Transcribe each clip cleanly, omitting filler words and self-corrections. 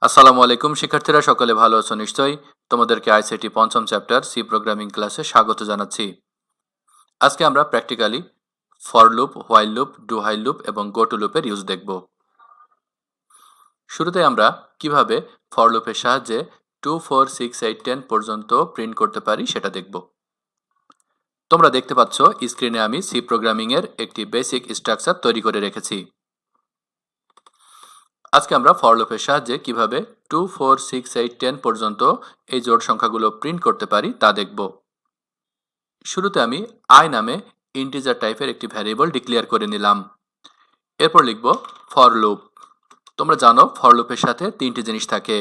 আসসালামু আলাইকুম শিক্ষার্থীরা, সকলে ভালো আছো নিশ্চয়ই। তোমাদেরকে আইসিটি পঞ্চম চ্যাপ্টার সি প্রোগ্রামিং ক্লাসে স্বাগত জানাচ্ছি। আজকে আমরা practically for loop, while loop, do while loop এবং গো টু লুপের ইউজ দেখব। শুরুতে আমরা কিভাবে ফর লুপের সাহায্যে 2, 4, 6, 8, 10 পর্যন্ত প্রিন্ট করতে পারি সেটা দেখব। তোমরা দেখতে পাচ্ছ স্ক্রিনে আমি সি প্রোগ্রামিং এর একটি বেসিক স্ট্রাকচার তৈরি করে রেখেছি। আজকে আমরা ফর লুপের সাহায্যে কিভাবে 2, 4, 6, 8, 10 পর্যন্ত এই জোড় সংখ্যাগুলো প্রিন্ট করতে পারি তা দেখব। শুরুতে আমি I নামে ইন্টিজার টাইপের একটি ভ্যারিয়েবল ডিক্লেয়ার করে নিলাম। এরপর লিখব ফর লুপ। তোমরা জানো ফর লুপের সাথে তিনটি জিনিস থাকে: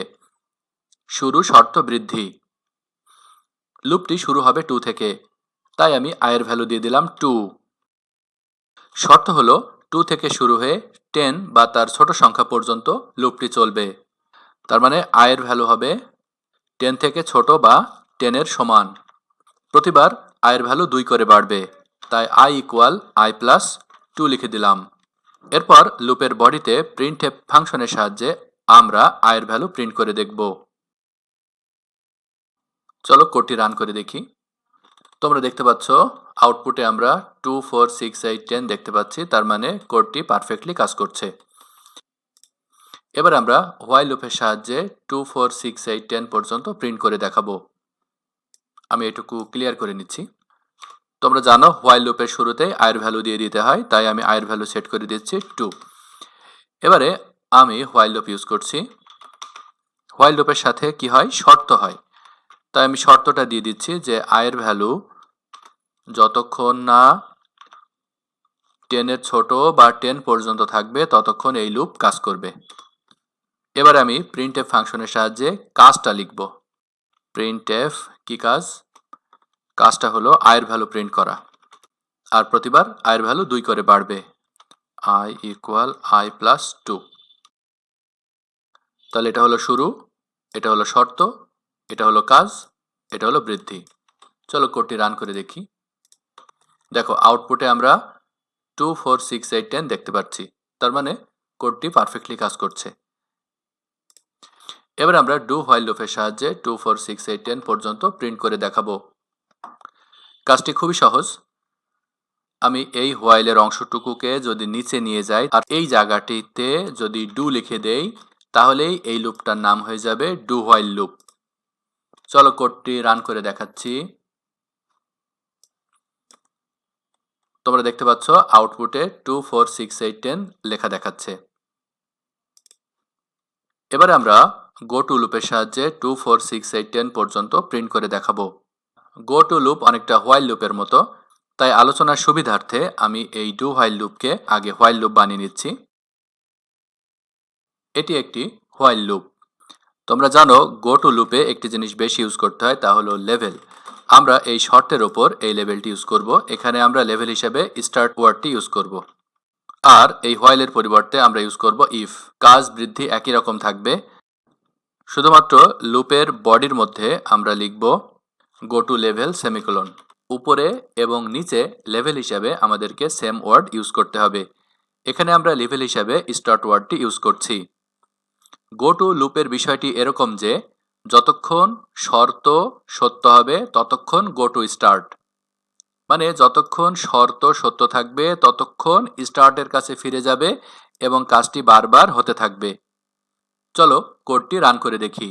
শুরু, শর্ত, বৃদ্ধি। লুপটি শুরু হবে 2 থেকে, তাই আমি I এর ভ্যালু দিয়ে দিলাম 2। শর্ত হলো 2 থেকে শুরু হয়ে 10 বা তার ছোট সংখ্যা পর্যন্ত লুপটি চলবে। তার মানে I এর ভ্যালু হবে 10 থেকে ছোট বা 10 এর সমান। প্রতিবার I এর ভ্যালু 2 করে বাড়বে, তাই I ইকুয়াল I প্লাস 2 লিখে দিলাম। এরপর লুপের বডিতে প্রিন্টএফ ফাংশনের সাহায্যে আমরা I এর ভ্যালু প্রিন্ট করে দেখব। চলো কোডটি রান করে দেখি। তোমরা দেখতে পাচ্ছ আউটপুটে আমরা 2, 4, 6, 8, 10 দেখতে পাচ্ছি, তার মানে কোডটি পারফেক্টলি কাজ করছে। এবার আমরা হোয়াইল লুপের সাহায্যে 2, 4, 6, 8, 10 পর্যন্ত প্রিন্ট করে দেখাবো। আমি এটুকু ক্লিয়ার করে নিচ্ছি। তোমরা জানো হোয়াইল লুপের শুরুতে I এর ভ্যালু দিয়ে দিতে হয়, তাই আমি I এর ভ্যালু সেট করে দিচ্ছি 2। এবারে আমি হোয়াইল লুপ ইউজ করছি। হোয়াইল লুপের সাথে কি হয়? শর্ত হয়, তাই আমি শর্তটা দিয়ে দিচ্ছি যে I এর ভ্যালু যতক্ষণ না 10 এর ছোট বা 10 পর্যন্ত থাকবে ততক্ষণ এই লুপ কাজ করবে। এবার আমি প্রিন্টএফ ফাংশনের সাহায্যে কাজটা লিখব। প্রিন্টএফ কি কাজ? কাজটা হলো I এর ভ্যালু প্রিন্ট করা, আর প্রতিবার I এর ভ্যালু 2 করে বাড়বে। I equal I plus 2। তাহলে এটা হলো শুরু, এটা হলো শর্ত, এটা হলো কাজ, এটা হলো বৃদ্ধি। চলো কোডটি রান করে দেখি। দেখো আউটপুটে আমরা 2, 4, 6, 8, 10 দেখতে পাচ্ছি, তার মানে কোডটি পারফেক্টলি কাজ করছে। এবার আমরা ডু হোয়াইল লুপের সাহায্যে 2, 4, 6, 8, 10 পর্যন্ত প্রিন্ট করে দেখাবো। কাজটি খুবই সহজ। আমি এই হোয়াইলের অংশটুকুকে যদি নিচে নিয়ে যাই আর এই জায়গাটিতে যদি ডু লিখে দেই, তাহলেই এই লুপটার নাম হয়ে যাবে ডু হোয়াইল লুপ। চলো কোডটি রান করে দেখাচ্ছি। তোমরা দেখতে পাচ্ছ আউটপুটে 2, 4, 6, 8, 10 লেখা দেখাচ্ছে। এবারে আমরা গো টু লুপের সাহায্যে 2, 4, 6, 8, 10 পর্যন্ত প্রিন্ট করে দেখাবো। গো টু লুপ অনেকটা হোয়াইল লুপের মতো, তাই আলোচনার সুবিধার্থে আমি এই ডু হোয়াইল লুপকে আগে হোয়াইল লুপ বানিয়ে নিচ্ছি। এটি একটি হোয়াইল লুপ। তোমরা জানো গো টু লুপে একটি জিনিস বেশি ইউজ করতে হয়, তা হলো লেভেল। আমরা এই শর্তের ওপর এই লেভেলটি ইউজ করব। এখানে আমরা লেভেল হিসেবে স্টার্ট ওয়ার্ডটি ইউজ করব, আর এই হোয়াইলের পরিবর্তে আমরা ইউজ করব ইফ। কাজ বৃদ্ধি একই রকম থাকবে, শুধুমাত্র লুপের বডির মধ্যে আমরা লিখব গো টু লেভেল সেমিকোলন। উপরে এবং নিচে লেভেল হিসাবে আমাদেরকে সেম ওয়ার্ড ইউজ করতে হবে। এখানে আমরা লেভেল হিসাবে স্টার্ট ওয়ার্ডটি ইউজ করছি। গো টু লুপের বিষয়টি এরকম যে যতক্ষণ শর্ত সত্য হবে ততক্ষণ গো টু স্টার্ট, মানে যতক্ষণ শর্ত সত্য থাকবে ততক্ষণ স্টার্টের কাছে ফিরে যাবে এবং কাজটি বারবার হতে থাকবে। চলো কোডটি রান করে দেখি।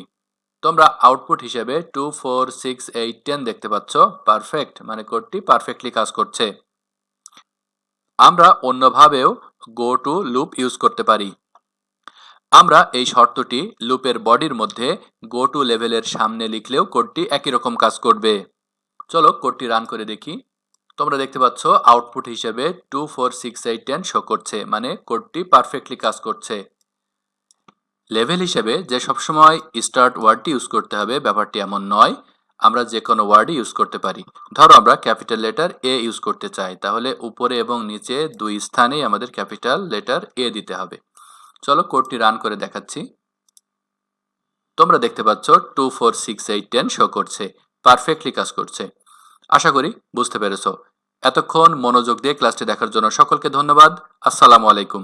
তোমরা আউটপুট হিসেবে 2, 4, 6, 8, 10 দেখতে পাচ্ছ। পারফেক্ট, মানে কোডটি পারফেক্টলি কাজ করছে। আমরা অন্যভাবেও গো টু লুপ ইউজ করতে পারি। আমরা এই শর্তটি লুপের বডির মধ্যে গো টু লেভেলের সামনে লিখলেও কোডটি একই রকম কাজ করবে। চলো কোডটি রান করে দেখি। তোমরা দেখতে পাচ্ছ আউটপুট হিসেবে 2, 4, 6, 8, 10 শো করছে, মানে কোডটি পারফেক্টলি কাজ করছে। লেভেল হিসেবে যে সবসময় স্টার্ট ওয়ার্ডটি ইউজ করতে হবে ব্যাপারটি এমন নয়, আমরা যে কোনো ওয়ার্ডই ইউজ করতে পারি। ধরো আমরা ক্যাপিটাল লেটার এ ইউজ করতে চাই, তাহলে উপরে এবং নিচে দুই স্থানেই আমাদের ক্যাপিটাল লেটার এ দিতে হবে। চলো কোডটি রান করে দেখাচ্ছি। তোমরা দেখতে পাচ্ছ 2, 4, 6, 8, 10 শো করছে, পারফেক্টলি কাজ করছে। আশা করি বুঝতে পেরেছো। এতক্ষণ মনোযোগ দিয়ে ক্লাসটি দেখার জন্য সকলকে ধন্যবাদ। আসসালামু আলাইকুম।